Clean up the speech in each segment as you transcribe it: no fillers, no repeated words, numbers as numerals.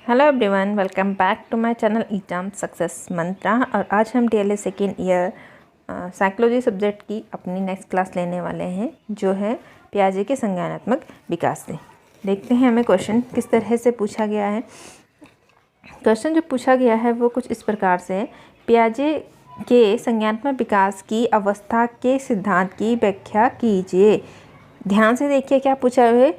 Hello everyone, welcome back to my channel exam success Mantra. और आज हम D El Ed second year psychology subject की अपनी नेक्स्ट क्लास लेने वाले हैं, जो है पियाजे के संज्ञानात्मक विकास से। देखते हैं हमें क्वेश्चन किस तरह से पूछा गया है। क्वेश्चन जो पूछा गया है वो कुछ इस प्रकार से है। पियाजे के संज्ञानात्मक विकास की अवस्था के सिद्धांत की व्याख्या कीजिए। ध्यान से देखिए क्या पूछा है।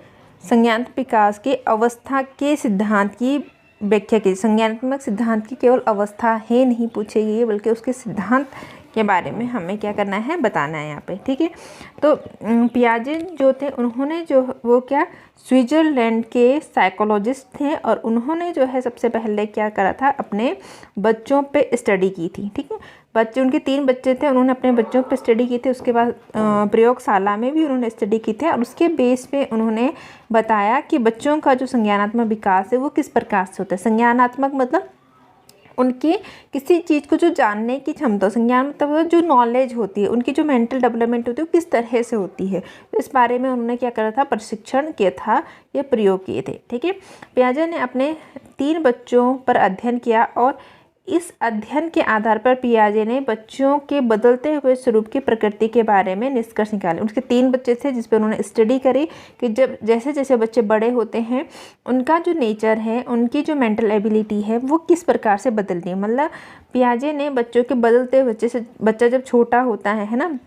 संज्ञानात्मक विकास के अवस्था के सिद्धांत की व्याख्या कीजिए। संज्ञानात्मक सिद्धांत की केवल अवस्था है नहीं पूछेगी, बल्कि उसके सिद्धांत के बारे में हमें क्या करना है, बताना है यहाँ पे। ठीक है, तो पियाजे जो थे उन्होंने जो वो क्या स्विट्ज़रलैंड के साइकोलॉजिस्ट थे, और उन्होंने जो है सबसे पहले क्या करा था, अपने बच्चों पे स्टडी की थी। ठीक है, बच्चे उनके 3 बच्चे थे, उन्होंने अपने बच्चों पे स्टडी की थी। उसके बाद प्रयोगशाला में भी उन्होंने स्टडी की थी, और उसके बेस पे उन्होंने बताया कि बच्चों का जो संज्ञानात्मक विकास है वो किस प्रकार से होता है। संज्ञानात्मक मतलब उनकी किसी चीज़ को जो जानने की क्षमता, संज्ञान मतलब जो नॉलेज होती है, उनकी जो मेंटल डेवलपमेंट होती है वो किस तरह से होती है। तो इस बारे में उन्होंने क्या करा था, प्रशिक्षण किया था, ये प्रयोग किए थे। ठीक है, पियाजे ने अपने 3 बच्चों पर अध्ययन किया, और इस अध्ययन के आधार पर पियाजे ने बच्चों के बदलते हुए स्वरूप की प्रकृति के बारे में निष्कर्ष निकाले। उनके 3 बच्चे थे जिस पर उन्होंने स्टडी करी कि जब जैसे जैसे बच्चे बड़े होते हैं उनका जो नेचर है, उनकी जो मेंटल एबिलिटी है वो किस प्रकार से बदलती है। मतलब पियाजे ने बच्चों के बदलते हुए, जैसे बच्चा जब छोटा होता है ना,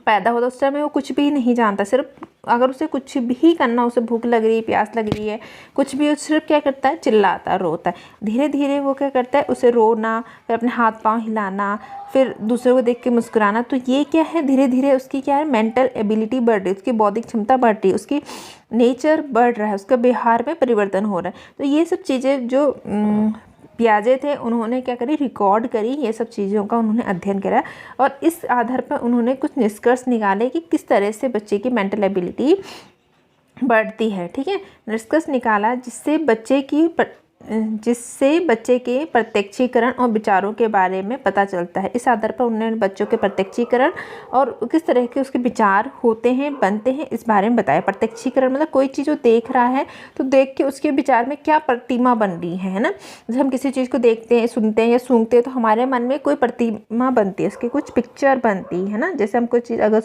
पैदा होता है, उस समय वो कुछ भी नहीं जानता। सिर्फ अगर उसे कुछ भी करना, उसे भूख लग रही है, प्यास लग रही है, कुछ भी, सिर्फ क्या करता है, चिल्लाता है, रोता है। धीरे धीरे वो क्या करता है, उसे रोना, फिर अपने हाथ पांव हिलाना, फिर दूसरे को देख के मुस्कुराना। तो ये क्या है, धीरे धीरे उसकी क्या है, मेंटल एबिलिटी बढ़ रही है, उसकी बौद्धिक क्षमता बढ़ रही है, उसकी नेचर बढ़ रहा है, उसका व्यवहार में परिवर्तन हो रहा है। तो ये सब चीज़ें जो पियाजे थे उन्होंने क्या करी, रिकॉर्ड करी, ये सब चीज़ों का उन्होंने अध्ययन करा, और इस आधार पर उन्होंने कुछ निष्कर्ष निकाले कि किस तरह से बच्चे की मेंटल एबिलिटी बढ़ती है। ठीक है, निष्कर्ष निकाला जिससे बच्चे के प्रत्यक्षीकरण और विचारों के बारे में पता चलता है। इस आधार पर उन्होंने बच्चों के प्रत्यक्षीकरण और किस तरह के उसके विचार होते हैं, बनते हैं, इस बारे में बताया। प्रत्यक्षीकरण मतलब कोई चीज़ वो देख रहा है तो देख के उसके विचार में क्या प्रतिमा बन रही है ना। जब हम किसी चीज़ को देखते हैं, सुनते हैं या सूंघते हैं तो हमारे मन में कोई प्रतिमा बनती है, उसकी कुछ पिक्चर बनती है ना। जैसे हम कोई चीज़ अगर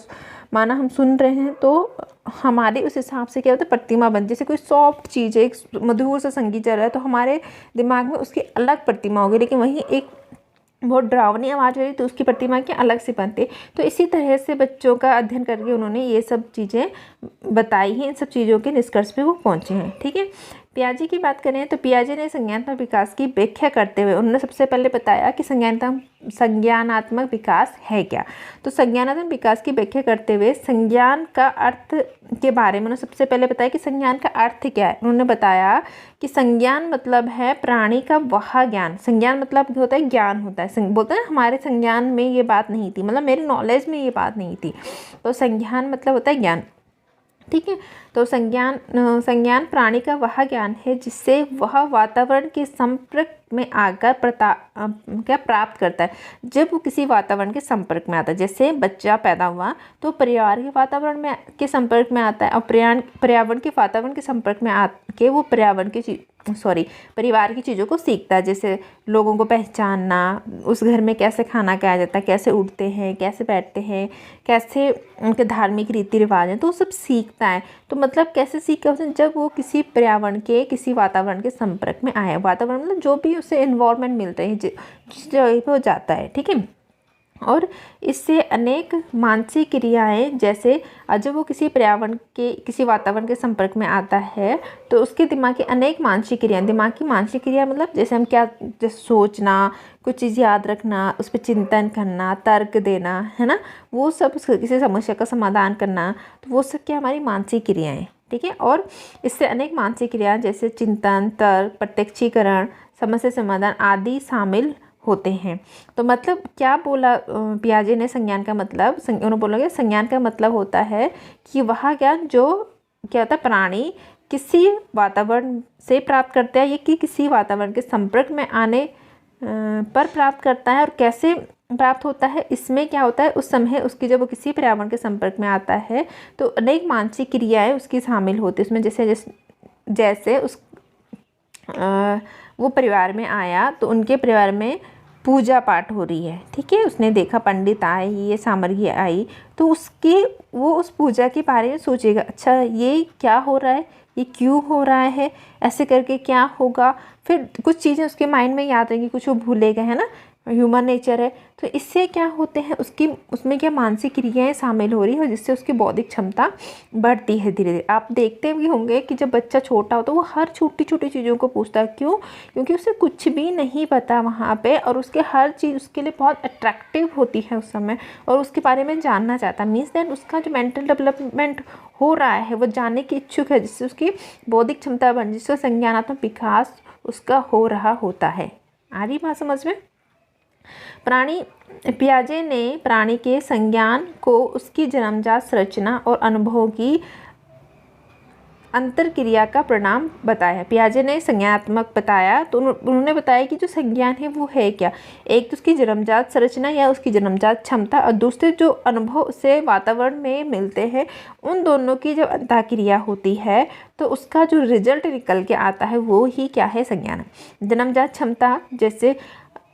माना हम सुन रहे हैं तो हमारे उस हिसाब से क्या होता है, प्रतिमा बन, जैसे कोई सॉफ्ट चीज़ है, एक मधुर सा संगीत चल रहा है तो हमारे दिमाग में उसकी अलग प्रतिमा होगी। लेकिन वहीं एक बहुत डरावनी आवाज़ हो रही तो उसकी प्रतिमा की अलग से बनती है। तो इसी तरह से बच्चों का अध्ययन करके उन्होंने ये सब चीज़ें बताई हैं, इन सब चीज़ों के निष्कर्ष पे वो पहुँचे हैं। ठीक है, पियाजे की बात करें तो पियाजे ने संज्ञानात्मक विकास की व्याख्या करते हुए उन्होंने सबसे पहले बताया कि संज्ञानात्मक विकास है क्या। तो संज्ञानात्मक विकास की व्याख्या करते हुए संज्ञान का अर्थ के बारे में उन्होंने सबसे पहले बताया कि संज्ञान का अर्थ क्या है। उन्होंने बताया कि संज्ञान मतलब है प्राणी का वह ज्ञान। संज्ञान मतलब होता है ज्ञान होता है। बोलते हैं हमारे संज्ञान में ये बात नहीं थी, मतलब मेरी नॉलेज में ये बात नहीं थी। तो संज्ञान मतलब होता है ज्ञान। ठीक है, तो संज्ञान प्राणी का वह ज्ञान है जिससे वह वातावरण के संपर्क में आकर प्राप्त करता है। जब वो किसी वातावरण के संपर्क में आता है, जैसे बच्चा पैदा हुआ तो परिवार के वातावरण में के संपर्क में आता है, और पर्यावरण के वातावरण के संपर्क में आके वो परिवार की चीज़ों को सीखता है। जैसे लोगों को पहचानना, उस घर में कैसे खाना खाया जाता है, कैसे उठते हैं, कैसे बैठते हैं, कैसे उनके धार्मिक रीति रिवाज हैं, तो वो सब सीखता है। तो मतलब कैसे सीखा उसने, जब वो किसी पर्यावरण के, किसी वातावरण के संपर्क में आया। वातावरण मतलब जो भी उसे इन्वायरमेंट मिल रही है, जिस जगह पे वो जाता है। ठीक है, और इससे अनेक मानसिक क्रियाएं, जैसे जब वो किसी पर्यावरण के, किसी वातावरण के संपर्क में आता है तो उसके दिमाग की अनेक मानसिक क्रियाएं, दिमागी मानसिक क्रिया मतलब जैसे हम क्या, जैसे सोचना, कुछ चीज़ याद रखना, उस पर चिंतन करना, तर्क देना, है ना, वो सब किसी समस्या का समाधान करना, तो वो सब क्या हमारी मानसिक क्रियाएं। ठीक है, और इससे अनेक मानसिक क्रियाएं जैसे चिंतन, तर्क, प्रत्यक्षीकरण, समस्या समाधान आदि शामिल होते हैं। तो मतलब क्या बोला पियाजे ने, संज्ञान का मतलब, उन्होंने बोलोगे संज्ञान का मतलब होता है कि वह ज्ञान जो क्या होता है, प्राणी किसी वातावरण से प्राप्त करता है, या कि किसी वातावरण के संपर्क में आने पर प्राप्त करता है। और कैसे प्राप्त होता है, इसमें क्या होता है, उस समय उसकी जब वो किसी पर्यावरण के संपर्क में आता है तो अनेक मानसिक क्रियाएं उसकी शामिल होती है उसमें। जैसे उस वो परिवार में आया तो उनके परिवार में पूजा पाठ हो रही है, ठीक है। उसने देखा पंडित आए, ये सामग्री आई, तो वो उस पूजा के बारे में सोचेगा, अच्छा ये क्या हो रहा है, ये क्यों हो रहा है, ऐसे करके क्या होगा। फिर कुछ चीज़ें उसके माइंड में याद रहेंगी, कुछ वो भूलेगा, है ना, ह्यूमन नेचर है। तो इससे क्या होते हैं, उसमें क्या मानसिक क्रियाएं शामिल हो रही है और जिससे उसकी बौद्धिक क्षमता बढ़ती है धीरे धीरे। आप देखते भी होंगे कि जब बच्चा छोटा हो तो वो हर छोटी छोटी चीज़ों को पूछता है, क्यों, क्योंकि उसे कुछ भी नहीं पता वहाँ पे, और उसके हर चीज़ उसके लिए बहुत अट्रैक्टिव होती है उस समय, और उसके बारे में जानना चाहता है। मीन्स दैट उसका जो मेंटल डेवलपमेंट हो रहा है वो जानने की इच्छुक है, जिससे उसकी बौद्धिक क्षमता बढ़, जिससे संज्ञानात्मक विकास उसका हो रहा होता है। आ रही बात समझ में। पियाजे ने प्राणी के संज्ञान को उसकी जन्मजात संरचना और अनुभवों की अंतरक्रिया का परिणाम बताया। पियाजे ने संज्ञानात्मक बताया तो उन्होंने बताया कि जो संज्ञान है वो है क्या, एक तो उसकी जन्मजात संरचना या उसकी जन्मजात क्षमता, और दूसरे जो अनुभव उसे वातावरण में मिलते हैं, उन दोनों की जब अंतःक्रिया होती है तो उसका जो रिजल्ट निकल के आता है वो ही क्या है, संज्ञान। जन्मजात क्षमता, जैसे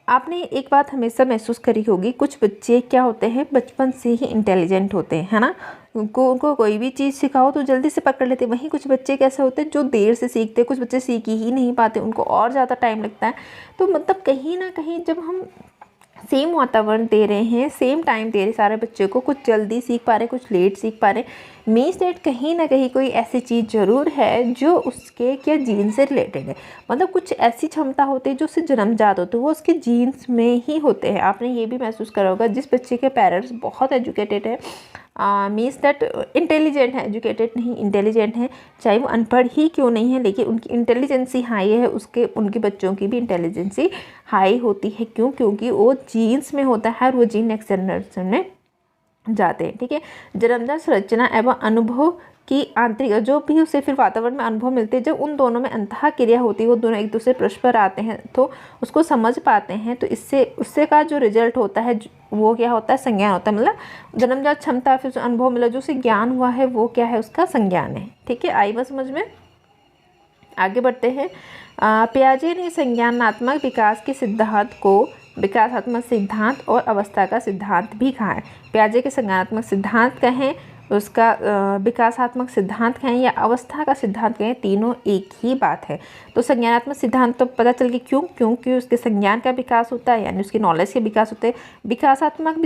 आपने एक बात हमेशा महसूस करी होगी, कुछ बच्चे क्या होते हैं बचपन से ही इंटेलिजेंट होते हैं, है ना, उनको कोई भी चीज़ सिखाओ तो जल्दी से पकड़ लेते हैं। वहीं कुछ बच्चे कैसे होते हैं जो देर से सीखते हैं, कुछ बच्चे सीख ही नहीं पाते, उनको और ज़्यादा टाइम लगता है। तो मतलब कहीं ना कहीं जब हम सेम वातावरण दे रहे हैं, सेम टाइम दे रहे सारे बच्चों को, कुछ जल्दी सीख पा रहे, कुछ लेट सीख पा रहे, मीन्स दैट कहीं ना कहीं कोई ऐसी चीज़ ज़रूर है जो उसके क्या जीन से रिलेटेड है। मतलब कुछ ऐसी क्षमता होती है जो उससे जन्मजात होती है, वो उसके जीन्स में ही होते हैं। आपने ये भी महसूस करा होगा, जिस बच्चे के पेरेंट्स बहुत एजुकेटेड है, मीन्स दैट इंटेलिजेंट है, एजुकेटेड नहीं इंटेलिजेंट है, चाहे वो अनपढ़ ही क्यों नहीं है, लेकिन उनकी इंटेलिजेंसी हाई है, उनके बच्चों की भी इंटेलिजेंसी हाई होती है। क्यों, क्योंकि वो जीन्स में होता है और वो जीन नेक्स्ट जनरेशन में जाते हैं, ठीक है। जन्मजात संरचना एवं अनुभव की आंतरिक, जो भी उसे फिर वातावरण में अनुभव मिलते हैं, जब उन दोनों में अंतःक्रिया होती है, वो दोनों एक दूसरे परस्पर आते हैं तो उसको समझ पाते हैं, तो उससे का जो रिजल्ट होता है वो क्या होता है, संज्ञान होता है। मतलब जन्मजात क्षमता फिर अनुभव मिला, जो उसे ज्ञान हुआ है वो क्या है, उसका संज्ञान है, ठीक है। आई बात समझ में। आगे बढ़ते हैं। पियाजे ने संज्ञानात्मक विकास के सिद्धांत को विकासात्मक सिद्धांत और अवस्था का सिद्धांत भी कहा है। पियाजे के संज्ञानात्मक सिद्धांत कहें, उसका विकासात्मक सिद्धांत कहें या अवस्था का सिद्धांत कहें, तीनों एक ही बात है। तो संज्ञानात्मक सिद्धांत तो पता चल गया क्यों, क्योंकि उसके संज्ञान का विकास होता है, यानी उसकी नॉलेज के विकास होते हैं। विकासात्मक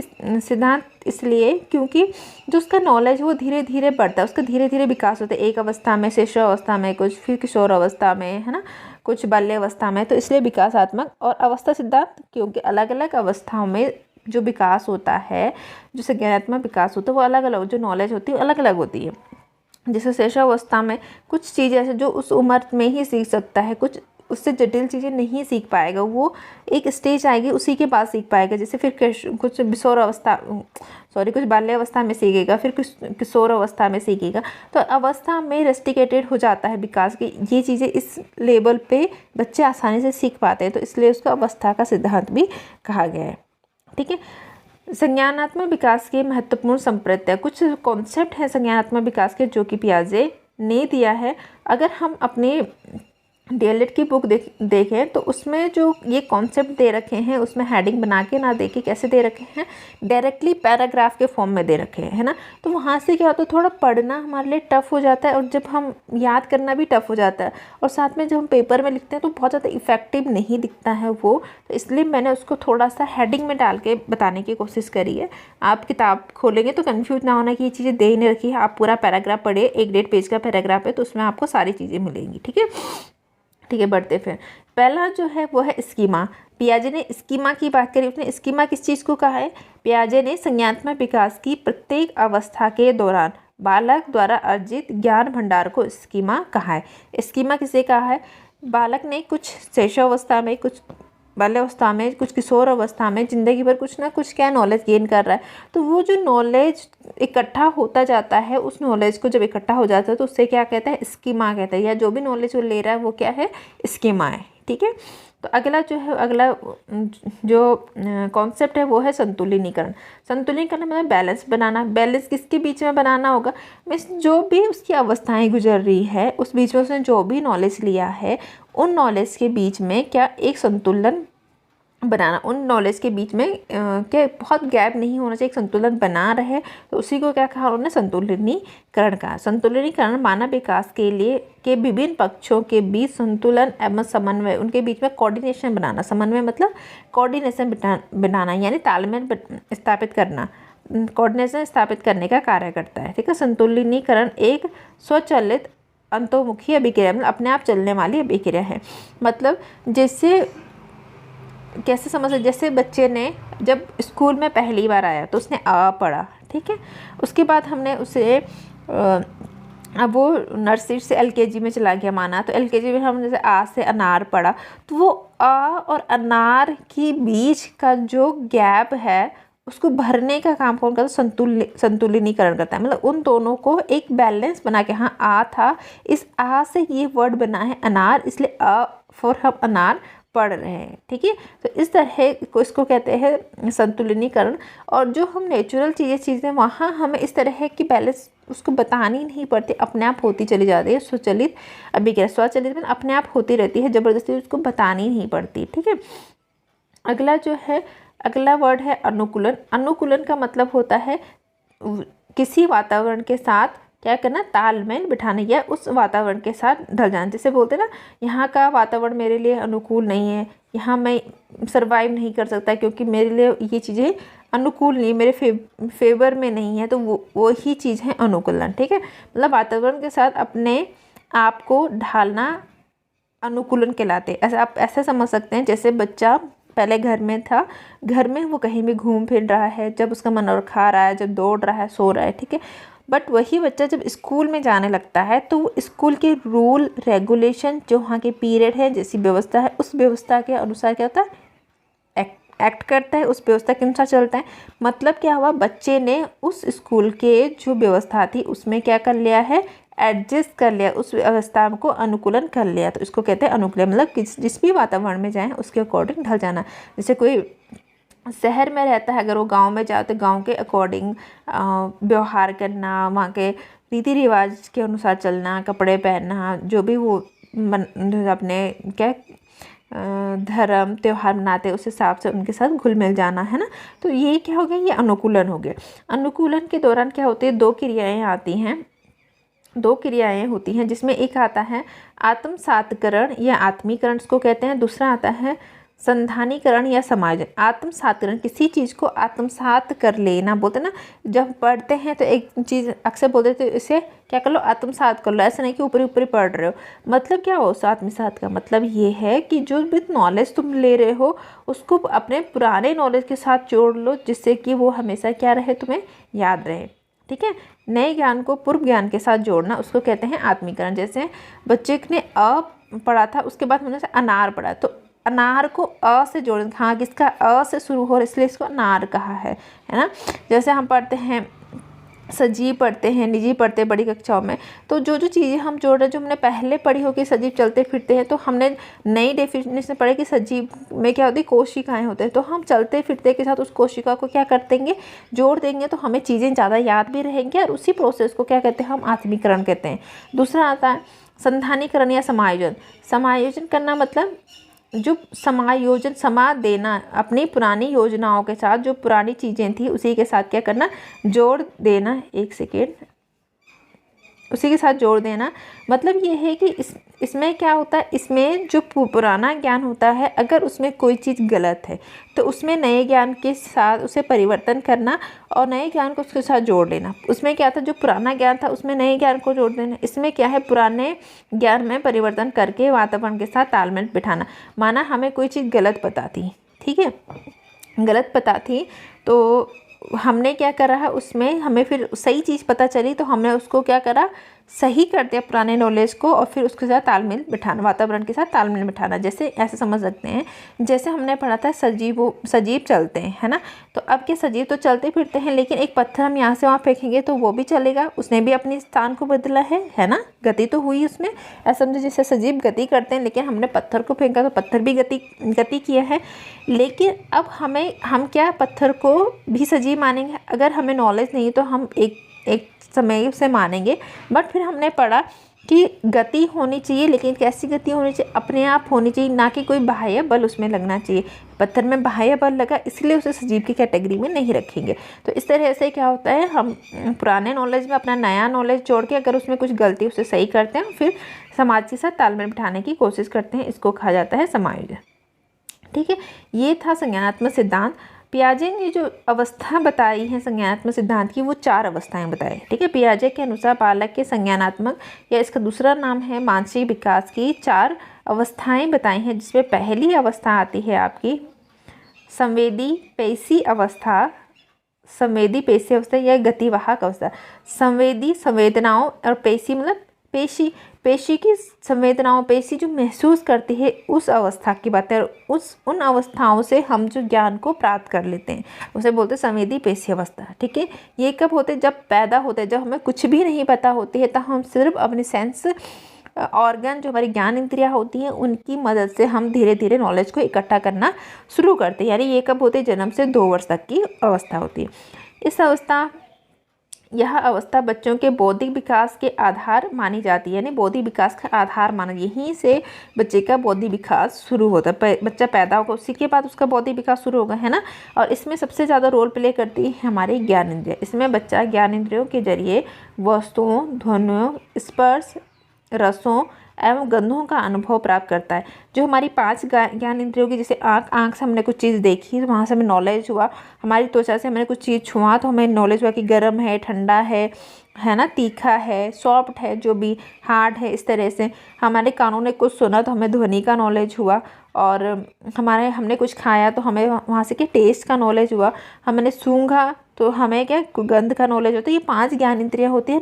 सिद्धांत इसलिए क्योंकि जो उसका नॉलेज वो धीरे धीरे बढ़ता है, उसका धीरे धीरे विकास होता है, एक अवस्था में, शिशुअवस्था में, कुछ फिर किशोर अवस्था में, है ना, कुछ बाल्य अवस्था में, तो इसलिए विकासात्मक। और अवस्था सिद्धांत क्योंकि अलग अलग अवस्थाओं में जो विकास होता है, जो संज्ञानात्मक विकास होता है वो अलग अलग, जो नॉलेज होती है अलग अलग होती है। जैसे शिशुअवस्था में कुछ चीज़ें ऐसे जो उस उम्र में ही सीख सकता है, कुछ उससे जटिल चीज़ें नहीं सीख पाएगा, वो एक स्टेज आएगी उसी के बाद सीख पाएगा। जैसे फिर कुछ कुछ बाल्यावस्था में सीखेगा, फिर कुछ किशोर अवस्था में सीखेगा, तो अवस्था में रेस्टिकेटेड हो जाता है विकास की, ये चीज़ें इस लेवल पे बच्चे आसानी से सीख पाते हैं, तो इसलिए उसको अवस्था का सिद्धांत भी कहा गया है, ठीक है। संज्ञानात्मक विकास के महत्वपूर्ण संप्रत्यय, कुछ कॉन्सेप्ट हैं संज्ञानात्मक विकास के जो कि पियाजे ने दिया है। अगर हम अपने डीएलएड की बुक देखें तो उसमें जो ये कॉन्सेप्ट दे रखे हैं, उसमें हेडिंग बना के ना देखे कैसे दे रखे हैं, डायरेक्टली पैराग्राफ के फॉर्म में दे रखे हैं, है ना। तो वहाँ से क्या होता है, थोड़ा पढ़ना हमारे लिए टफ हो जाता है, और जब हम याद करना भी टफ हो जाता है, और साथ में जब हम पेपर में लिखते हैं तो बहुत ज़्यादा इफेक्टिव नहीं दिखता है वो। तो इसलिए मैंने उसको थोड़ा सा हेडिंग में डाल के बताने की कोशिश करी है। आप किताब खोलेंगे तो कन्फ्यूज ना होना कि ये चीज़ें दे नहीं रखी है, आप पूरा पैराग्राफ पढ़िए, 1-1.5 पेज का पैराग्राफ है, तो उसमें आपको सारी चीज़ें मिलेंगी, ठीक है। ठीक है, बढ़ते फिर। पहला जो है वो है स्कीमा। पियाजे ने स्कीमा की बात करी, उसने स्कीमा किस चीज़ को कहा है, पियाजे ने संज्ञानात्मक विकास की प्रत्येक अवस्था के दौरान बालक द्वारा अर्जित ज्ञान भंडार को स्कीमा कहा है। स्कीमा किसे कहा है, बालक ने कुछ शैशवावस्था में, कुछ बाल्यावस्था में, कुछ किशोर अवस्था में ज़िंदगी भर कुछ ना कुछ क्या नॉलेज गेन कर रहा है, तो वो जो नॉलेज इकट्ठा होता जाता है, उस नॉलेज को जब इकट्ठा हो जाता है तो उससे क्या कहता है, स्कीमा कहता है, या जो भी नॉलेज वो ले रहा है वो क्या है, स्कीमा है, ठीक है। तो अगला जो है, अगला जो कॉन्सेप्ट है वो है संतुलिनीकरण। संतुलिनीकरण मतलब बैलेंस बनाना। बैलेंस किसके बीच में बनाना होगा, मीन्स जो भी उसकी अवस्थाएं गुजर रही है उस बीच में उसने जो भी नॉलेज लिया है उन नॉलेज के बीच में क्या एक संतुलन बनाना, उन नॉलेज के बीच में क्या बहुत गैप नहीं होना चाहिए, एक संतुलन बना रहे, तो उसी को क्या कहा उन्होंने, संतुलिनीकरण कहा। संतुलिनीकरण मानव विकास के लिए के विभिन्न पक्षों के बीच संतुलन एवं समन्वय, उनके बीच में कोऑर्डिनेशन बनाना। समन्वय मतलब कोऑर्डिनेशन बनाना यानी तालमेल स्थापित करना, कोऑर्डिनेशन स्थापित करने का कार्य करता है, ठीक है। संतुलिनीकरण एक स्वचालित अंतोमुखी अभिक्रिया, मतलब अपने आप चलने वाली अभिक्रिया है। मतलब जैसे कैसे समझ, जैसे बच्चे ने जब स्कूल में पहली बार आया तो उसने आ पढ़ा, ठीक है। उसके बाद हमने उसे अब वो नर्सरी से एलकेजी में चला गया माना, तो एलकेजी में हम जैसे आ से अनार पढ़ा, तो वो आ और अनार के बीच का जो गैप है उसको भरने का काम कौन करता है, संतुलिनीकरण करता है। मतलब उन दोनों को एक बैलेंस बना के, हाँ आ था, इस आ से ये वर्ड बना है अनार, इसलिए अ फॉर हम अनार पढ़ रहे हैं, ठीक है। तो इस तरह को इसको कहते हैं संतुलिनीकरण। और जो हम नेचुरल चीज़ें वहाँ हमें इस तरह की बैलेंस उसको बतानी नहीं पड़ती, अपने आप होती चली जाती है। स्वचालित अभिक्रिया, स्वचालित में अपने आप होती रहती है, ज़बरदस्ती उसको बतानी नहीं पड़ती, ठीक है। अगला जो है, अगला वर्ड है अनुकूलन। अनुकूलन का मतलब होता है किसी वातावरण के साथ क्या करना, तालमेल बिठाना या उस वातावरण के साथ ढल जाना। जैसे बोलते ना, यहाँ का वातावरण मेरे लिए अनुकूल नहीं है, यहाँ मैं सर्वाइव नहीं कर सकता क्योंकि मेरे लिए ये चीज़ें अनुकूल नहीं, मेरे फेवर में नहीं है, तो वो ही चीज़ है अनुकूलन, ठीक है। मतलब वातावरण के साथ अपने आप को ढालना अनुकूलन कहलाते। ऐसा आप ऐसा समझ सकते हैं, जैसे बच्चा पहले घर में था, घर में वो कहीं भी घूम फिर रहा है, जब उसका मन और खा रहा है, जब दौड़ रहा है, सो रहा है, ठीक है। बट वही बच्चा जब स्कूल में जाने लगता है तो वो स्कूल के रूल रेगुलेशन, जो वहाँ के पीरियड है, जैसी व्यवस्था है, उस व्यवस्था के अनुसार क्या होता है, एक्ट करता है, उस व्यवस्था के अनुसार चलता है। मतलब क्या हुआ, बच्चे ने उस स्कूल के जो व्यवस्था थी उसमें क्या कर लिया है, एडजस्ट कर लिया, उस व्यवस्था को अनुकूलन कर लिया, तो इसको कहते हैं अनुकूलन। मतलब जिस भी वातावरण में जाएं उसके अकॉर्डिंग ढल जाना। जैसे कोई शहर में रहता है, अगर वो गांव में जाए तो गांव के अकॉर्डिंग व्यवहार करना, वहाँ के रीति रिवाज के अनुसार चलना, कपड़े पहनना, जो भी वो अपने क्या धर्म त्यौहार मनाते हैं उस हिसाब से उनके साथ घुल मिल जाना, है ना। तो ये क्या हो गया, ये अनुकूलन हो गया। अनुकूलन के दौरान क्या होती है, दो क्रियाएं आती हैं, दो क्रियाएं होती हैं, जिसमें एक आता है आत्मसातकरण या आत्मीकरण, इसको कहते हैं। दूसरा आता है संधानीकरण या समायोजन। आत्मसातकरण, किसी चीज़ को आत्मसात कर लेना, बोलते ना, जब पढ़ते हैं तो एक चीज़ अक्सर बोलते तो इसे क्या कर लो, आत्मसात कर लो। ऐसा नहीं कि ऊपर ऊपर पढ़ रहे हो। मतलब क्या हो, आत्मसात का मतलब ये है कि जो भी नॉलेज तुम ले रहे हो उसको अपने पुराने नॉलेज के साथ जोड़ लो, जिससे कि वो हमेशा क्या रहे, तुम्हें याद रहे, ठीक है। नए ज्ञान को पूर्व ज्ञान के साथ जोड़ना, उसको कहते हैं आत्मीकरण। जैसे बच्चे ने अ पढ़ा था, उसके बाद हमने अनार पढ़ा, तो अनार को अ से जोड़, हाँ किसका, अ से शुरू हो, इसलिए इसको अनार कहा है ना। जैसे हम पढ़ते हैं सजीव पढ़ते हैं, निजी पढ़ते हैं बड़ी कक्षाओं में, तो जो जो चीज़ें हम जोड़ रहे हैं, जो हमने पहले पढ़ी हो कि सजीव चलते फिरते हैं, तो हमने नई डेफिनेशन पढ़े कि सजीव में क्या होती है, कोशिकाएं होते हैं। तो हम चलते फिरते के साथ उस कोशिका को क्या कर देंगे, जोड़ देंगे, तो हमें चीज़ें ज़्यादा याद भी रहेंगी, और उसी प्रोसेस को क्या कहते हैं, हम आत्मीकरण कहते हैं। दूसरा आता है संधानीकरण या समायोजन। समायोजन करना मतलब जो समायोजन, समा देना, अपनी पुरानी योजनाओं के साथ जो पुरानी चीज़ें थी उसी के साथ क्या करना, जोड़ देना। एक सेकेंड, उसी के साथ जोड़ देना। मतलब ये है कि इसमें क्या होता है, इसमें जो पुराना ज्ञान होता है, अगर उसमें कोई चीज़ गलत है तो उसमें नए ज्ञान के साथ उसे परिवर्तन करना और नए ज्ञान को उसके साथ जोड़ लेना। उसमें क्या था, जो पुराना ज्ञान था उसमें नए ज्ञान को जोड़ देना। इसमें क्या है, पुराने ज्ञान में परिवर्तन करके वातावरण के साथ तालमेल बिठाना। माना हमें कोई चीज़ गलत पता थी, ठीक है, गलत पता थी, तो हमने क्या करा है, उसमें हमें फिर सही चीज़ पता चली तो हमने उसको क्या करा, सही करते हैं पुराने नॉलेज को और फिर उसके साथ तालमेल बिठाना, वातावरण के साथ तालमेल बिठाना। जैसे ऐसे समझ सकते हैं, जैसे हमने पढ़ा था सजीव चलते हैं, है ना। तो अब के सजीव तो चलते फिरते हैं, लेकिन एक पत्थर हम यहाँ से वहाँ फेंकेंगे तो वो भी चलेगा, उसने भी अपनी स्थान को बदला है ना, गति तो हुई उसमें। ऐसा समझे जैसे सजीव गति करते हैं, लेकिन हमने पत्थर को फेंका तो पत्थर भी गति किया है। लेकिन अब हम क्या पत्थर को भी सजीव मानेंगे? अगर हमें नॉलेज नहीं तो हम एक समय से मानेंगे। बट फिर हमने पढ़ा कि गति होनी चाहिए, लेकिन कैसी गति होनी चाहिए? अपने आप होनी चाहिए, ना कि कोई बाह्य बल उसमें लगना चाहिए। पत्थर में बाह्य बल लगा इसलिए उसे सजीव की कैटेगरी में नहीं रखेंगे। तो इस तरह से क्या होता है, हम पुराने नॉलेज में अपना नया नॉलेज जोड़ के अगर उसमें कुछ गलती उसे सही करते हैं, फिर समाज के साथ तालमेल बिठाने की कोशिश करते हैं। इसको कहा जाता है समायोजन। ठीक है, ये था संज्ञानात्मक सिद्धांत। पियाजे ने जो अवस्था बताई है संज्ञानात्मक सिद्धांत की, वो 4 अवस्थाएं बताई। ठीक है, पियाजे के अनुसार बालक के संज्ञानात्मक या इसका दूसरा नाम है मानसिक विकास की 4 अवस्थाएं बताई हैं, जिसमें पहली अवस्था आती है आपकी संवेदी पेशी अवस्था या गतिवाहक अवस्था। संवेदी संवेदनाओं और पेशी मतलब पेशी की संवेदनाओं, पेशी जो महसूस करती है उस अवस्था की बात है। और उन अवस्थाओं से हम जो ज्ञान को प्राप्त कर लेते हैं उसे बोलते हैं संवेदी पेशी अवस्था। ठीक है, ये कब होते हैं? जब पैदा होते हैं, जब हमें कुछ भी नहीं पता होती है, तो हम सिर्फ अपने सेंस ऑर्गन जो हमारी ज्ञान इंद्रियाँ होती हैं उनकी मदद से हम धीरे धीरे नॉलेज को इकट्ठा करना शुरू करते हैं। यानी ये कब होते हैं? जन्म से 2 वर्ष तक की अवस्था होती है। यह अवस्था बच्चों के बौद्धिक विकास के आधार मानी जाती है, यानी बौद्धिक विकास का आधार माना। यहीं से बच्चे का बौद्धिक विकास शुरू होता है। बच्चा पैदा होगा उसी के बाद उसका बौद्धिक विकास शुरू होगा, है ना। और इसमें सबसे ज़्यादा रोल प्ले करती है हमारी ज्ञान इंद्रिय। इसमें बच्चा ज्ञान इंद्रियों के जरिए वस्तुओं, ध्वनियों, स्पर्श, रसों एवं गंधों का अनुभव प्राप्त करता है। जो हमारी 5 ज्ञान इंद्रियों की, जैसे आँख से हमने कुछ चीज़ देखी तो वहाँ से हमें नॉलेज हुआ। हमारी त्वचा से हमने कुछ चीज़ छुआ तो हमें नॉलेज हुआ कि गर्म है, ठंडा है ना, तीखा है, सॉफ्ट है, जो भी हार्ड है। इस तरह से हमारे कानों ने कुछ सुना तो हमें ध्वनि का नॉलेज हुआ। और हमने कुछ खाया तो हमें वहाँ से क्या टेस्ट का नॉलेज हुआ। हमने सूंघा तो हमें क्या गंध का नॉलेज होता है। ये 5 ज्ञान इंद्रियाँ होती हैं।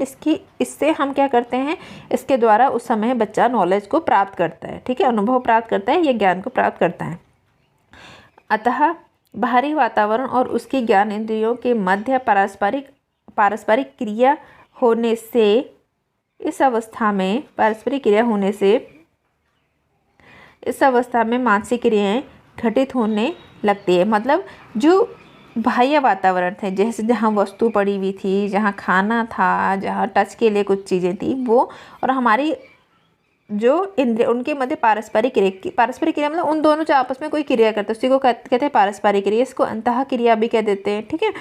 इससे हम क्या करते हैं, इसके द्वारा उस समय बच्चा नॉलेज को प्राप्त करता है। ठीक है, अनुभव प्राप्त करता है, ये ज्ञान को प्राप्त करता है। अतः बाहरी वातावरण और उसकी ज्ञान इंद्रियों के मध्य पारस्परिक क्रिया होने से इस अवस्था में मानसिक क्रियाएं घटित होने लगती है। मतलब जो बाह्य वातावरण थे, जैसे जहाँ वस्तु पड़ी हुई थी, जहाँ खाना था, जहाँ टच के लिए कुछ चीज़ें थी, वो और हमारी जो इंद्रिय, उनके मध्य पारस्परिक क्रिया मतलब उन दोनों जो आपस में कोई क्रिया करते हैं उसी को कहते हैं पारस्परिक क्रिया। इसको अंतः क्रिया भी कह देते हैं। ठीक है,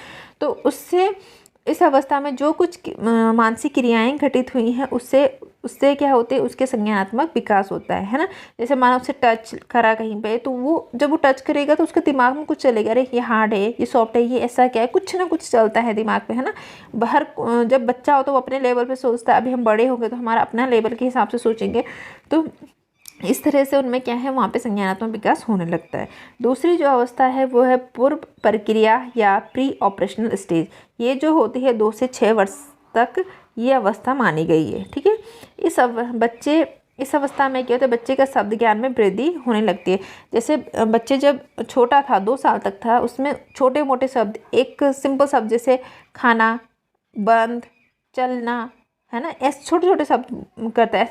तो उससे इस अवस्था में जो कुछ मानसिक क्रियाएं घटित हुई हैं उससे क्या होते हैं, उसके संज्ञानात्मक विकास होता है ना। जैसे मानो उससे टच करा कहीं पे, तो वो जब वो टच करेगा तो उसके दिमाग में कुछ चलेगा, अरे ये हार्ड है, ये सॉफ्ट है, ये ऐसा क्या है, कुछ ना कुछ चलता है दिमाग में, है ना। बाहर जब बच्चा हो तो वो अपने लेवल पे सोचता है, अभी हम बड़े हो गए तो हमारा अपना लेवल के हिसाब से सोचेंगे। तो इस तरह से उनमें क्या है, वहाँ पे संज्ञानात्मक विकास होने लगता है। दूसरी जो अवस्था है वो है पूर्व प्रक्रिया या प्री ऑपरेशनल स्टेज। ये जो होती है 2 से 6 वर्ष तक ये अवस्था मानी गई है। ठीक है, इस अवस्था में क्या होता है, बच्चे का शब्द ज्ञान में वृद्धि होने लगती है। जैसे बच्चे जब छोटा था, 2 साल तक था, उसमें छोटे मोटे शब्द, एक सिंपल शब्द जैसे खाना, बंद, चलना, है ना, ऐसे छोटे छोटे शब्द करता है।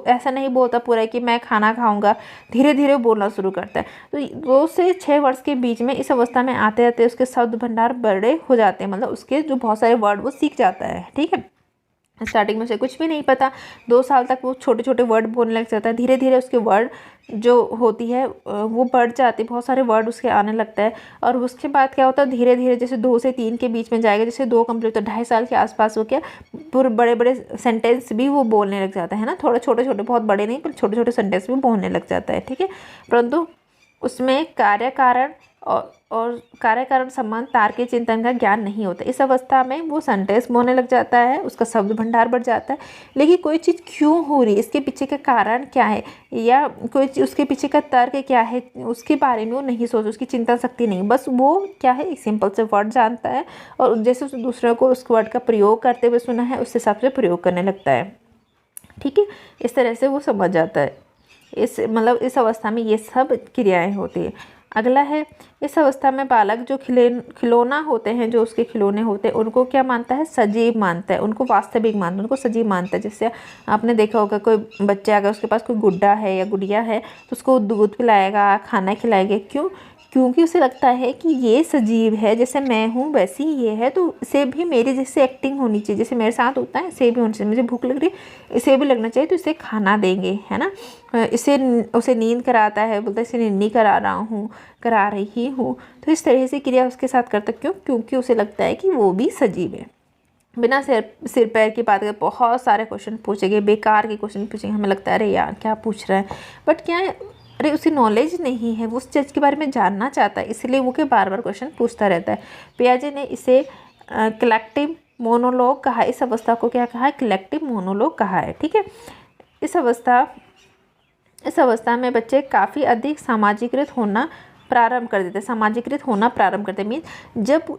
ऐसा नहीं बोलता पूरा कि मैं खाना खाऊंगा, धीरे धीरे बोलना शुरू करता है। तो 2 से 6 वर्ष के बीच में इस अवस्था में आते आते उसके शब्द भंडार बड़े हो जाते हैं। मतलब उसके जो बहुत सारे वर्ड वो सीख जाता है। ठीक है, स्टार्टिंग में उसे कुछ भी नहीं पता, 2 साल तक वो छोटे छोटे वर्ड बोलने लग जाता है। धीरे धीरे उसके वर्ड जो होती है वो बढ़ जाती है, बहुत सारे वर्ड उसके आने लगता है। और उसके बाद क्या होता है, धीरे धीरे जैसे 2 से 3 के बीच में जाएगा, जैसे 2 कंप्लीट तो 2.5 साल के आसपास हो गया, पूरे बड़े बड़े सेंटेंस भी वो बोलने लग जाता है ना। थोड़े छोटे छोटे, बहुत बड़े नहीं पर छोटे छोटे सेंटेंस भी बोलने लग जाता है। ठीक है, परंतु उसमें कार्य कारण संबंध तार्किक चिंतन का ज्ञान नहीं होता। इस अवस्था में वो सेंटेंस बोलने लग जाता है, उसका शब्द भंडार बढ़ जाता है, लेकिन कोई चीज़ क्यों हो रही है, इसके पीछे का कारण क्या है, या कोई उसके पीछे का तर्क क्या है, उसके बारे में वो नहीं सोच, उसकी चिंतन शक्ति नहीं। बस वो क्या है, एक सिंपल से वर्ड जानता है और जैसे उस दूसरे को उस वर्ड का प्रयोग करते हुए सुना है उस हिसाब से प्रयोग करने लगता है। ठीक है, इस तरह से वो समझ जाता है। इस अवस्था में ये सब क्रियाएं होती है। अगला है, इस अवस्था में बालक जो खिलौना होते हैं, जो उसके खिलौने होते हैं, उनको क्या मानता है? सजीव मानता है, उनको वास्तविक मानता है, उनको सजीव मानता है। जैसे आपने देखा होगा, कोई बच्चा अगर उसके पास कोई गुड्डा है या गुड़िया है तो उसको दूध पिलाएगा, खाना खिलाएगा। क्यों? क्योंकि उसे लगता है कि ये सजीव है, जैसे मैं हूँ वैसी ही ये है, तो इसे भी मेरी जैसे एक्टिंग होनी चाहिए, जैसे मेरे साथ होता है इसे भी होनी चाहिए। मुझे भूख लग रही है, इसे भी लगना चाहिए, तो इसे खाना देंगे, है ना। उसे नींद कराता है, बोलता है इसे निन्नी करा रहा हूँ, करा रही हूँ। तो इस तरह से क्रिया उसके साथ करता। क्यों? क्योंकि उसे लगता है कि वो भी सजीव है। बिना सिर पैर की बात कर बहुत सारे क्वेश्चन पूछेंगे, बेकार के क्वेश्चन पूछेंगे, हमें लगता है अरे यार क्या पूछ रहा है, बट क्या है, अरे उसे नॉलेज नहीं है, वो उस चीज़ के बारे में जानना चाहता है, इसलिए वो के बार बार क्वेश्चन पूछता रहता है। पियाजे ने इसे कलेक्टिव मोनोलॉग कहा। इस अवस्था को क्या कहा है? कलेक्टिव मोनोलॉग कहा है। ठीक है, इस अवस्था में बच्चे काफ़ी अधिक सामाजिकृत होना प्रारंभ कर देते। सामाजिकृत होना प्रारंभ करते मीन्स जब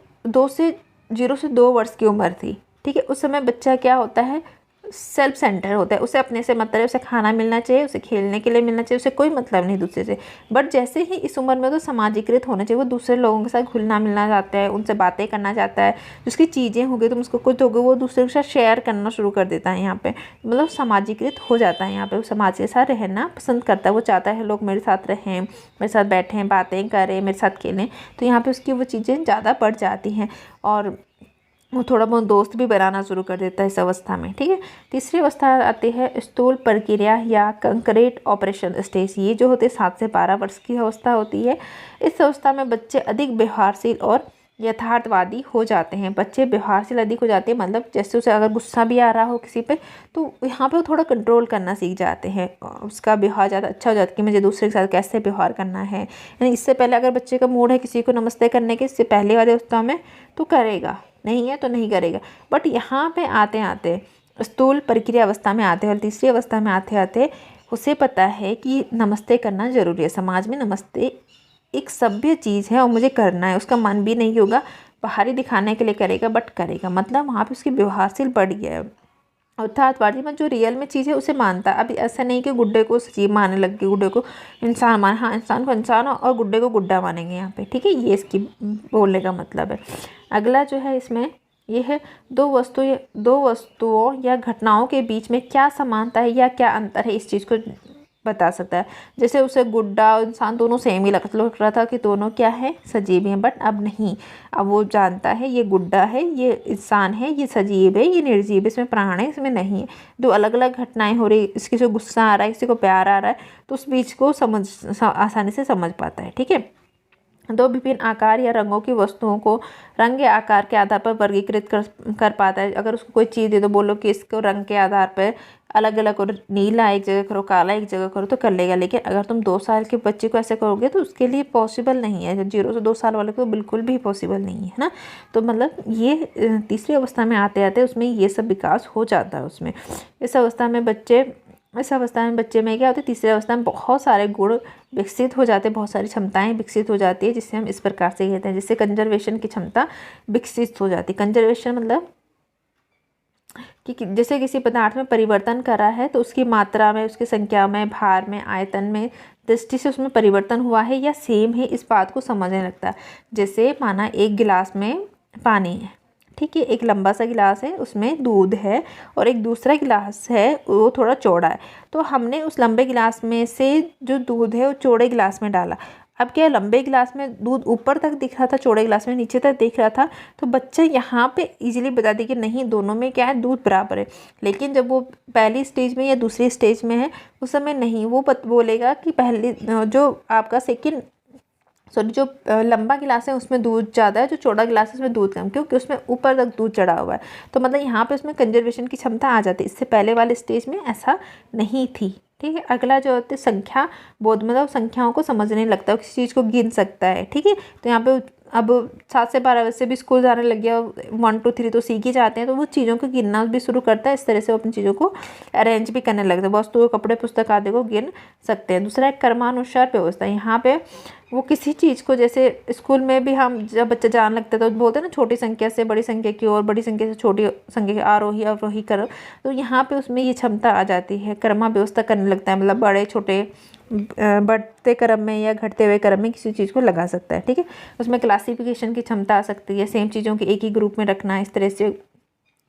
0 से 2 वर्ष की उम्र थी, ठीक है, उस समय बच्चा क्या होता है? सेल्फ सेंटर होता है। उसे अपने से मतलब है, उसे खाना मिलना चाहिए, उसे खेलने के लिए मिलना चाहिए, उसे कोई मतलब नहीं दूसरे से। बट जैसे ही इस उम्र में तो सामाजिकृत होना चाहिए, वो दूसरे लोगों के साथ घुलना मिलना चाहता है, उनसे बातें करना चाहता है, उसकी चीज़ें होंगी, तुम उसको कुछ होगी, वो दूसरे के साथ शेयर करना शुरू कर देता है। यहाँ पे मतलब सामाजिकृत हो जाता है। यहाँ पे वो समाज के साथ रहना पसंद करता है, वो चाहता है लोग मेरे साथ रहें, मेरे साथ बैठें, बातें करें, मेरे साथ खेलें। तो यहाँ पर उसकी वो चीज़ें ज़्यादा बढ़ जाती हैं और वो थोड़ा बहुत दोस्त भी बनाना शुरू कर देता है इस अवस्था में। ठीक है, तीसरी अवस्था आती है स्थूल प्रक्रिया या कंक्रीट ऑपरेशन स्टेज। ये जो होते हैं 7 से 12 वर्ष की अवस्था होती है। इस अवस्था में बच्चे अधिक व्यवहारशील और यथार्थवादी हो जाते हैं। बच्चे व्यवहारशील अधिक हो जाते हैं, मतलब जैसे उसे अगर गुस्सा भी आ रहा हो किसी पे, तो यहाँ पे वो थोड़ा कंट्रोल करना सीख जाते हैं। उसका व्यवहार ज़्यादा अच्छा हो जाता है कि मुझे दूसरे के साथ कैसे व्यवहार करना है। यानी इससे पहले अगर बच्चे का मूड है किसी को नमस्ते करने के, इससे पहले वाले अवस्था में तो करेगा, नहीं है तो नहीं करेगा। बट यहाँ पे आते आते स्थूल प्रक्रिया अवस्था में आते और तीसरी अवस्था में आते आते उसे पता है कि नमस्ते करना ज़रूरी है। समाज में नमस्ते एक सभ्य चीज़ है और मुझे करना है। उसका मन भी नहीं होगा, बाहरी दिखाने के लिए करेगा, बट करेगा। मतलब वहाँ पे उसकी व्यवहारशील बढ़ गया है। अर्थातवादी में जो रियल में चीज़ है उसे मानता है। अभी ऐसा नहीं कि गुड्डे को सजीव मानने लग गए, गुड्डे को इंसान मान, हाँ इंसान को इंसान और गुड्डे को गुड्डा मानेंगे यहाँ पे। ठीक है, ये इसकी बोलने का मतलब है। अगला जो है इसमें ये है दो वस्तुओं या घटनाओं के बीच में क्या समानता है या क्या अंतर है, इस चीज़ को बता सकता है। जैसे उसे गुड्डा और इंसान दोनों सेम ही लग रहा था कि दोनों क्या है? सजीव हैं, बट अब नहीं। अब वो जानता है ये गुड्डा है, ये इंसान है, ये सजीव है, ये निर्जीव है, इसमें प्राण है, इसमें नहीं है। दो अलग अलग घटनाएं हो रही, किसी को गुस्सा आ रहा है, किसी को प्यार आ रहा है, तो उस बीच को आसानी से समझ पाता है। ठीक है, दो विभिन्न आकार या रंगों की वस्तुओं को रंग या आकार के आधार पर वर्गीकृत कर पाता है। अगर उसको कोई चीज़ दे दो, बोलो कि इसको रंग के आधार पर अलग अलग करो, नीला एक जगह करो, काला एक जगह करो, तो कर लेगा। लेकिन अगर तुम 2 साल के बच्चे को ऐसे करोगे तो उसके लिए पॉसिबल नहीं है। 0 से 2 साल वाले को बिल्कुल भी पॉसिबल नहीं है ना। तो मतलब ये तीसरी अवस्था में आते आते उसमें ये सब विकास हो जाता है उसमें। इस अवस्था में बच्चे में क्या होता है? तीसरी अवस्था में बहुत सारे गुण विकसित हो जाते हैं, बहुत सारी क्षमताएं विकसित हो जाती है, जिससे हम इस प्रकार से कहते हैं, जिससे कंजर्वेशन की क्षमता विकसित हो जाती है। कंजर्वेशन मतलब कि जैसे किसी पदार्थ में परिवर्तन करा है तो उसकी मात्रा में, उसकी संख्या में, भार में, आयतन में, दृष्टि से उसमें परिवर्तन हुआ है या सेम है, इस बात को समझने लगता है। जैसे माना एक गिलास में पानी है, ठीक है, एक लंबा सा गिलास है, उसमें दूध है, और एक दूसरा गिलास है वो थोड़ा चौड़ा है। तो हमने उस लंबे गिलास में से जो दूध है वो चौड़े गिलास में डाला। अब क्या, लंबे गिलास में दूध ऊपर तक दिख रहा था, चौड़े गिलास में नीचे तक दिख रहा था, तो बच्चा यहाँ पे इजीली बता दे कि नहीं, दोनों में क्या है, दूध बराबर है। लेकिन जब वो पहली स्टेज में या दूसरी स्टेज में है उस समय नहीं, वो बोलेगा कि पहले जो आपका जो लंबा गिलास है उसमें दूध ज़्यादा है, जो चौड़ा गिलास है उसमें दूध कम, क्योंकि उसमें ऊपर तक दूध चढ़ा हुआ है। तो मतलब यहाँ पे उसमें कंजर्वेशन की क्षमता आ जाती है, इससे पहले वाले स्टेज में ऐसा नहीं थी। ठीक है, अगला जो होता है संख्या बोध, मतलब संख्याओं को समझने लगता है, किसी चीज़ को गिन सकता है। ठीक है, तो यहाँ पे अब 7 से 12 वैसे भी स्कूल जाने लग गया, 1 2 3 तो सीख ही जाते हैं, तो वो चीज़ों को गिनना भी शुरू करता है। इस तरह से वो अपनी चीज़ों को अरेंज भी करने लगता है, वस्तुओं, कपड़े, पुस्तक आदि को गिन सकते हैं। दूसरा है कर्मानुसार व्यवस्था। यहाँ पे वो किसी चीज़ को, जैसे स्कूल में भी हम जब बच्चा जान लगता है तो बोलते हैं ना छोटी संख्या से बड़ी संख्या की ओर, बड़ी संख्या से छोटी संख्या की आरोही अवरोही क्रम, तो यहाँ पे उसमें ये क्षमता आ जाती है, क्रम व्यवस्था करने लगता है, मतलब बड़े छोटे बढ़ते क्रम में या घटते हुए क्रम में किसी चीज़ को लगा सकता है। ठीक है, उसमें क्लासिफिकेशन की क्षमता आ सकती है, सेम चीज़ों की एक ही ग्रुप में रखना, इस तरह से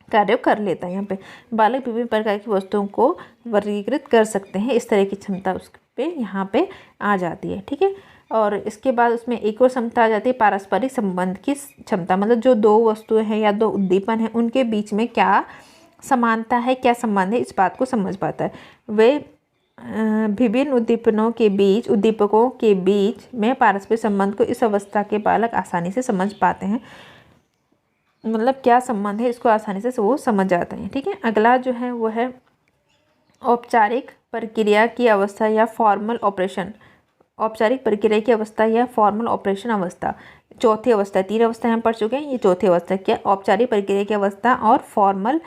कार्य कर लेता है। यहाँ पे बालक विभिन्न प्रकार की वस्तुओं को वर्गीकृत कर सकते हैं, इस तरह की क्षमता उस पे यहाँ पे आ जाती है। ठीक है, और इसके बाद उसमें एक और क्षमता आ जाती है पारस्परिक संबंध की क्षमता, मतलब जो दो वस्तुएं हैं या दो उद्दीपन हैं उनके बीच में क्या समानता है, क्या संबंध है, इस बात को समझ पाता है। वे विभिन्न उद्दीपकों के बीच में पारस्परिक संबंध को इस अवस्था के बालक आसानी से समझ पाते हैं, मतलब क्या संबंध है इसको आसानी से वो समझ जाते हैं। ठीक है, अगला जो है वो है औपचारिक प्रक्रिया की अवस्था या फॉर्मल ऑपरेशन। औपचारिक प्रक्रिया की अवस्था या फॉर्मल ऑपरेशन अवस्था चौथी अवस्था, 3 अवस्था हम पढ़ चुके हैं, ये चौथी अवस्था। क्या औपचारिक प्रक्रिया की अवस्था और फॉर्मल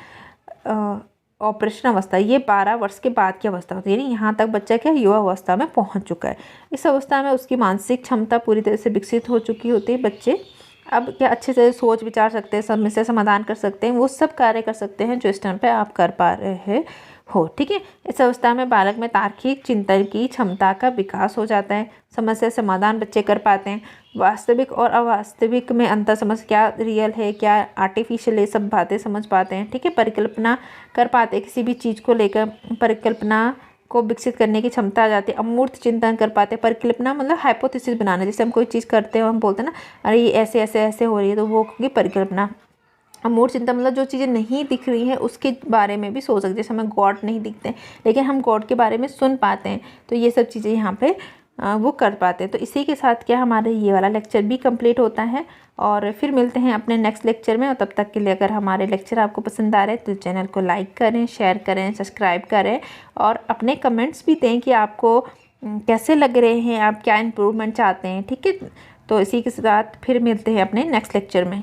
ऑपरेशन अवस्था, ये 12 वर्ष के बाद की अवस्था होती है, यानी यहाँ तक बच्चा क्या युवा अवस्था में पहुँच चुका है। इस अवस्था में उसकी मानसिक क्षमता पूरी तरह से विकसित हो चुकी होती है। बच्चे अब क्या अच्छे से सोच विचार सकते हैं, समस्या समाधान कर सकते हैं, वो सब कार्य कर सकते हैं जो इस टाइम पे आप कर पा रहे हो। ठीक है, इस अवस्था में बालक में तार्किक चिंतन की क्षमता का विकास हो जाता है, समस्या समाधान बच्चे कर पाते हैं, वास्तविक और अवास्तविक में अंतर समझ, क्या रियल है क्या आर्टिफिशियल है, सब बातें समझ पाते हैं। ठीक है, परिकल्पना कर पाते हैं, किसी भी चीज़ को लेकर परिकल्पना को विकसित करने की क्षमता आ जाती है। अमूर्त चिंतन कर पाते हैं, परिकल्पना मतलब हाइपोथेसिस बनाना, जैसे हम कोई चीज़ करते हैं हम बोलते हैं ना अरे ये ऐसे ऐसे ऐसे हो रही है, तो वो होगी परिकल्पना। अमूर्त चिंतन मतलब जो चीज़ें नहीं दिख रही हैं उसके बारे में भी सोच सकते हैं, जैसे हमें गॉड नहीं दिखते लेकिन हम गॉड के बारे में सुन पाते हैं, तो ये सब चीज़ें यहाँ पे वो कर पाते हैं। तो इसी के साथ क्या हमारे ये वाला लेक्चर भी कंप्लीट होता है, और फिर मिलते हैं अपने नेक्स्ट लेक्चर में। और तब तक के लिए अगर हमारे लेक्चर आपको पसंद आ रहे हैं तो चैनल को लाइक करें, शेयर करें, सब्सक्राइब करें, और अपने कमेंट्स भी दें कि आपको कैसे लग रहे हैं, आप क्या इम्प्रूवमेंट चाहते हैं। ठीक है, तो इसी के साथ फिर मिलते हैं अपने नेक्स्ट लेक्चर में।